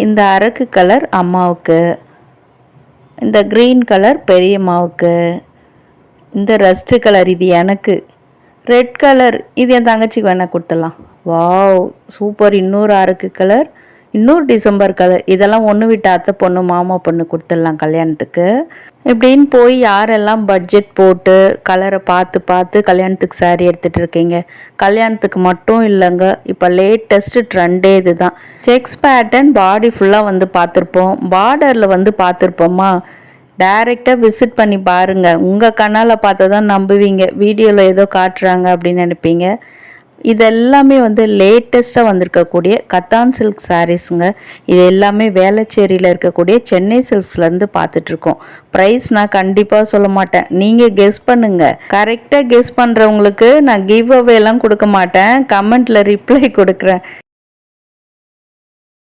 இந்த அரக்கு கலர் அம்மாவுக்கு, இந்த க்ரீன் கலர் பெரியம்மாவுக்கு, இந்த ரஸ்ட் கலர் இது எனக்கு, ரெட் கலர் இது என் தங்கச்சிக்கு வேணால் கொடுத்துடலாம். Wow super. இன்னொரு அரக்கு கலர், இன்னொரு டிசம்பர் கலர். இதெல்லாம் ஒன்று விட்டு அத்தை பொண்ணு மாமா பொண்ணு கொடுத்துடலாம் கல்யாணத்துக்கு. இப்படின்னு போய் யாரெல்லாம் பட்ஜெட் போட்டு கலரை பார்த்து பார்த்து கல்யாணத்துக்கு சாரீ எடுத்துகிட்டு இருக்கீங்க. கல்யாணத்துக்கு மட்டும் இல்லைங்க, இப்போ லேட்டஸ்ட் ட்ரெண்டே இது தான். செக்ஸ் பேட்டர்ன் பாடி ஃபுல்லாக வந்து பார்த்துருப்போம், பார்டரில் வந்து பார்த்துருப்போமா. டைரெக்டாக விசிட் பண்ணி பாருங்கள், உங்கள் கண்ணால் பார்த்து தான் நம்புவீங்க. வீடியோவில் ஏதோ காட்டுறாங்க அப்படின்னு நினைப்பீங்க. இது எல்லாமே வந்து லேட்டஸ்ட்டாக வந்திருக்கக்கூடிய கத்தான் சில்க் சாரீஸுங்க. இது எல்லாமே வேளச்சேரியில் இருக்கக்கூடிய சென்னை சில்க்ஸ்லேருந்து பார்த்துட்ருக்கோம். ப்ரைஸ் நான் கண்டிப்பாக சொல்ல மாட்டேன், நீங்கள் கெஸ் பண்ணுங்கள். கரெக்டாக கெஸ் பண்ணுறவங்களுக்கு நான் கிவ் அவேலாம் கொடுக்க மாட்டேன், கமெண்ட்டில் ரிப்ளை கொடுக்குறேன்.